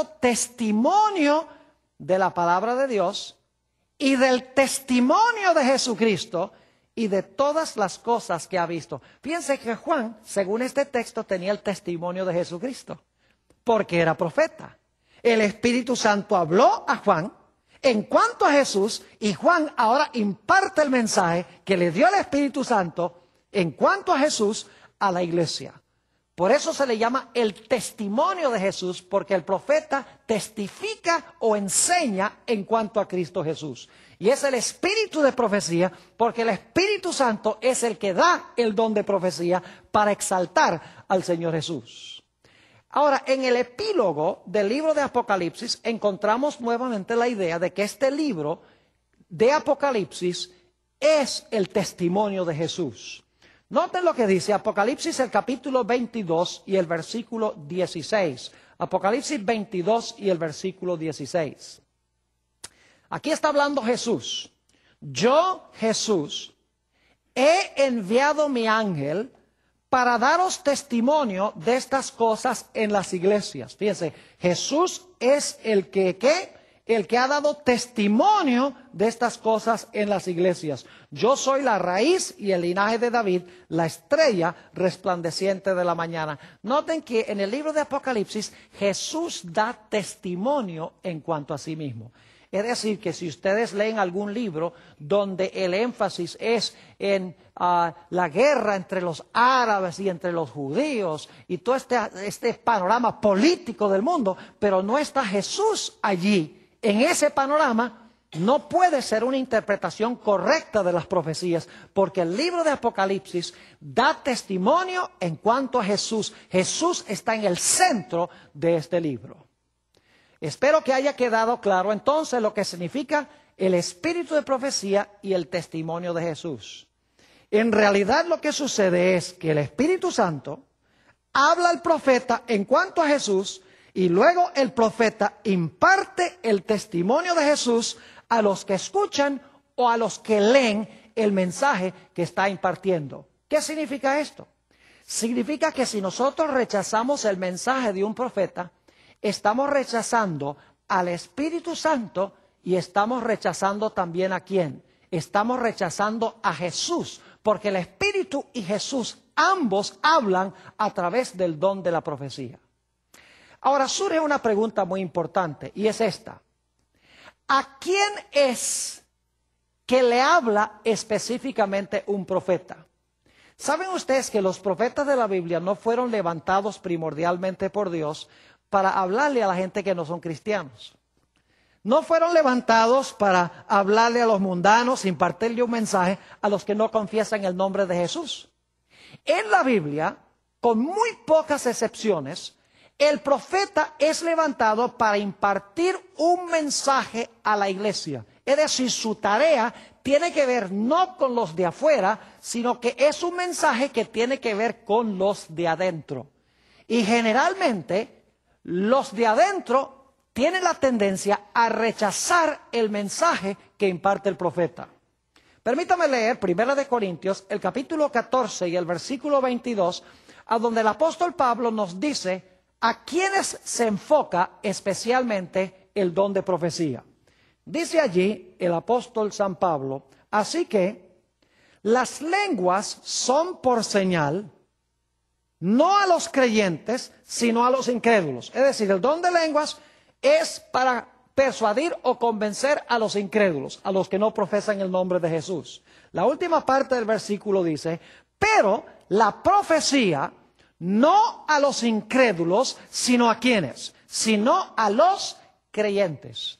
testimonio de la palabra de Dios y del testimonio de Jesucristo y de todas las cosas que ha visto. Fíjense que Juan, según este texto, tenía el testimonio de Jesucristo, porque era profeta. El Espíritu Santo habló a Juan en cuanto a Jesús, y Juan ahora imparte el mensaje que le dio el Espíritu Santo en cuanto a Jesús a la iglesia. Por eso se le llama el testimonio de Jesús, porque el profeta testifica o enseña en cuanto a Cristo Jesús. Y es el espíritu de profecía, porque el Espíritu Santo es el que da el don de profecía para exaltar al Señor Jesús. Ahora, en el epílogo del libro de Apocalipsis encontramos nuevamente la idea de que este libro de Apocalipsis es el testimonio de Jesús. Noten lo que dice Apocalipsis, el capítulo 22 y el versículo 16. Apocalipsis 22 y el versículo 16. Aquí está hablando Jesús. Yo, Jesús, he enviado mi ángel para daros testimonio de estas cosas en las iglesias. Fíjense, Jesús es el que ha dado testimonio de estas cosas en las iglesias. Yo soy la raíz y el linaje de David, la estrella resplandeciente de la mañana. Noten que en el libro de Apocalipsis Jesús da testimonio en cuanto a sí mismo. Es decir, que si ustedes leen algún libro donde el énfasis es en la guerra entre los árabes y entre los judíos y todo este panorama político del mundo, pero no está Jesús allí, en ese panorama, no puede ser una interpretación correcta de las profecías, porque el libro de Apocalipsis da testimonio en cuanto a Jesús. Jesús está en el centro de este libro. Espero que haya quedado claro entonces lo que significa el espíritu de profecía y el testimonio de Jesús. En realidad lo que sucede es que el Espíritu Santo habla al profeta en cuanto a Jesús y luego el profeta imparte el testimonio de Jesús a los que escuchan o a los que leen el mensaje que está impartiendo. ¿Qué significa esto? Significa que si nosotros rechazamos el mensaje de un profeta, estamos rechazando al Espíritu Santo y estamos rechazando también ¿a quién? Estamos rechazando a Jesús, porque el Espíritu y Jesús ambos hablan a través del don de la profecía. Ahora surge una pregunta muy importante y es esta. ¿A quién es que le habla específicamente un profeta? ¿Saben ustedes que los profetas de la Biblia no fueron levantados primordialmente por Dios para hablarle a la gente que no son cristianos? No fueron levantados para hablarle a los mundanos, impartirle un mensaje a los que no confiesan el nombre de Jesús. En la Biblia, con muy pocas excepciones, el profeta es levantado para impartir un mensaje a la iglesia. Es decir, su tarea tiene que ver no con los de afuera, sino que es un mensaje que tiene que ver con los de adentro. Y generalmente los de adentro tienen la tendencia a rechazar el mensaje que imparte el profeta. Permítame leer 1 Corintios, el capítulo 14 y el versículo 22, a donde el apóstol Pablo nos dice a quienes se enfoca especialmente el don de profecía. Dice allí el apóstol San Pablo, así que las lenguas son por señal, no a los creyentes, sino a los incrédulos. Es decir, el don de lenguas es para persuadir o convencer a los incrédulos, a los que no profesan el nombre de Jesús. La última parte del versículo dice, pero la profecía no a los incrédulos, sino a ¿quiénes? Sino a los creyentes.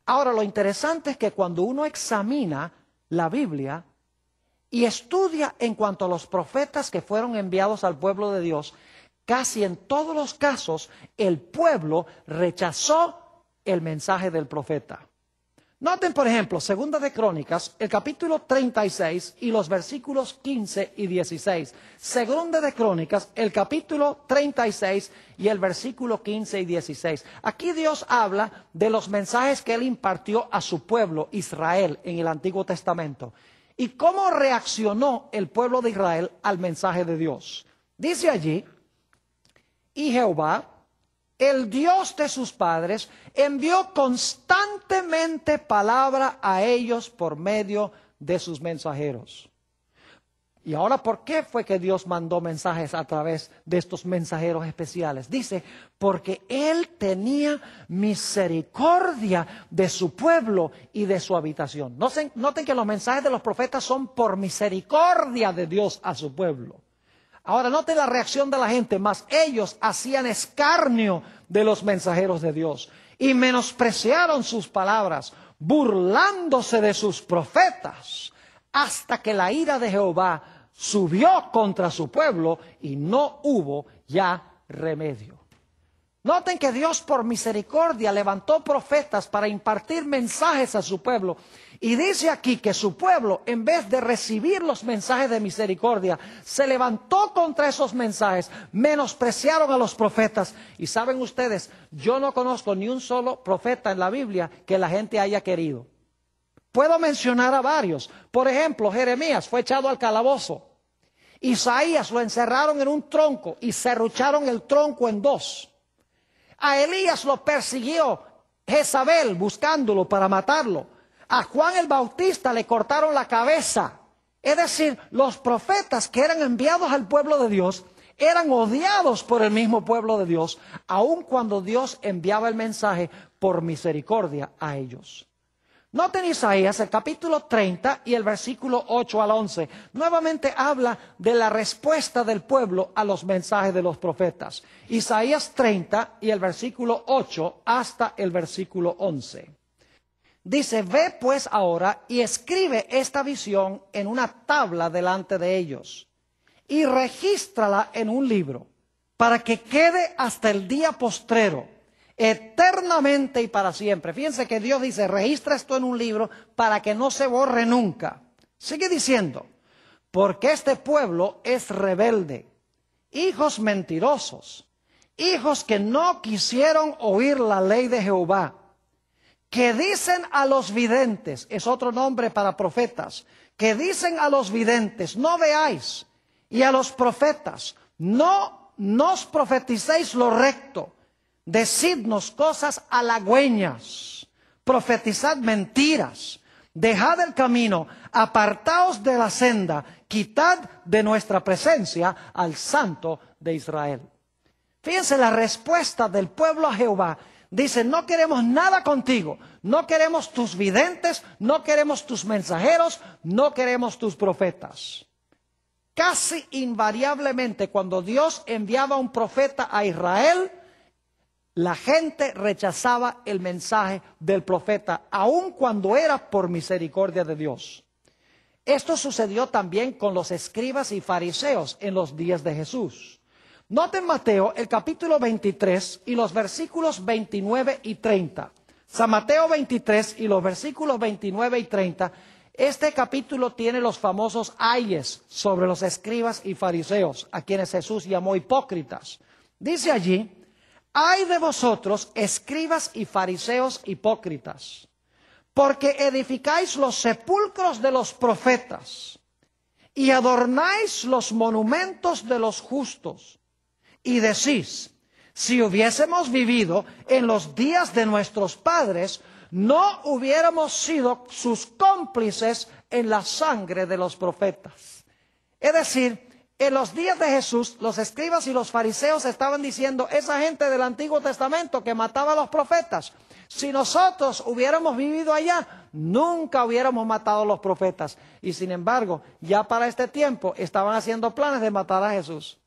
Ahora, lo interesante es que cuando uno examina la Biblia y estudia en cuanto a los profetas que fueron enviados al pueblo de Dios, casi en todos los casos el pueblo rechazó el mensaje del profeta. Noten, por ejemplo, 2 de Crónicas, el capítulo 36 y los versículos 15 y 16. 2 de Crónicas, el capítulo 36 y el versículo 15 y 16. Aquí Dios habla de los mensajes que Él impartió a su pueblo, Israel, en el Antiguo Testamento. Y cómo reaccionó el pueblo de Israel al mensaje de Dios. Dice allí, y Jehová el Dios de sus padres, envió constantemente palabra a ellos por medio de sus mensajeros. Y ahora, ¿por qué fue que Dios mandó mensajes a través de estos mensajeros especiales? Dice, porque Él tenía misericordia de su pueblo y de su habitación. Noten que los mensajes de los profetas son por misericordia de Dios a su pueblo. Ahora noten la reacción de la gente, mas ellos hacían escarnio de los mensajeros de Dios y menospreciaron sus palabras, burlándose de sus profetas, hasta que la ira de Jehová subió contra su pueblo y no hubo ya remedio. Noten que Dios por misericordia levantó profetas para impartir mensajes a su pueblo. Y dice aquí que su pueblo, en vez de recibir los mensajes de misericordia, se levantó contra esos mensajes, menospreciaron a los profetas. Y saben ustedes, yo no conozco ni un solo profeta en la Biblia que la gente haya querido. Puedo mencionar a varios. Por ejemplo, Jeremías fue echado al calabozo. Isaías lo encerraron en un tronco y serrucharon el tronco en dos. A Elías lo persiguió Jezabel buscándolo para matarlo. A Juan el Bautista le cortaron la cabeza. Es decir, los profetas que eran enviados al pueblo de Dios eran odiados por el mismo pueblo de Dios, aun cuando Dios enviaba el mensaje por misericordia a ellos. Noten Isaías, el capítulo 30 y el versículo 8 al 11. Nuevamente habla de la respuesta del pueblo a los mensajes de los profetas. Isaías 30 y el versículo 8 hasta el versículo 11. Dice, ve pues ahora y escribe esta visión en una tabla delante de ellos y regístrala en un libro para que quede hasta el día postrero, eternamente y para siempre. Fíjense que Dios dice, registra esto en un libro para que no se borre nunca. Sigue diciendo, porque este pueblo es rebelde, hijos mentirosos, hijos que no quisieron oír la ley de Jehová, que dicen a los videntes, es otro nombre para profetas, que dicen a los videntes, no veáis, y a los profetas, no nos profeticéis lo recto, decidnos cosas halagüeñas, profetizad mentiras, dejad el camino, apartaos de la senda, quitad de nuestra presencia al Santo de Israel. Fíjense la respuesta del pueblo a Jehová. Dice, no queremos nada contigo, no queremos tus videntes, no queremos tus mensajeros, no queremos tus profetas. Casi invariablemente cuando Dios enviaba un profeta a Israel, la gente rechazaba el mensaje del profeta, aun cuando era por misericordia de Dios. Esto sucedió también con los escribas y fariseos en los días de Jesús. Noten Mateo, el capítulo 23 y los versículos 29 y 30. San Mateo 23 y los versículos 29 y 30. Este capítulo tiene los famosos ayes sobre los escribas y fariseos, a quienes Jesús llamó hipócritas. Dice allí, ay de vosotros, escribas y fariseos hipócritas, porque edificáis los sepulcros de los profetas y adornáis los monumentos de los justos. Y decís, si hubiésemos vivido en los días de nuestros padres, no hubiéramos sido sus cómplices en la sangre de los profetas. Es decir, en los días de Jesús, los escribas y los fariseos estaban diciendo, esa gente del Antiguo Testamento que mataba a los profetas, si nosotros hubiéramos vivido allá, nunca hubiéramos matado a los profetas. Y sin embargo, ya para este tiempo estaban haciendo planes de matar a Jesús.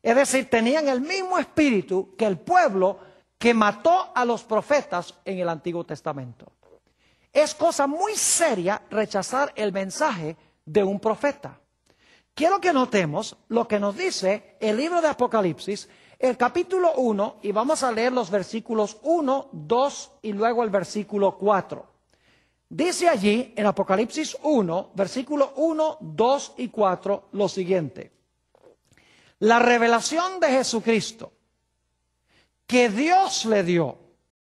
Es decir, tenían el mismo espíritu que el pueblo que mató a los profetas en el Antiguo Testamento. Es cosa muy seria rechazar el mensaje de un profeta. Quiero que notemos lo que nos dice el libro de Apocalipsis, el capítulo 1, y vamos a leer los versículos 1, 2 y luego el versículo 4. Dice allí en Apocalipsis 1, versículo 1, 2 y 4 lo siguiente. La revelación de Jesucristo que Dios le dio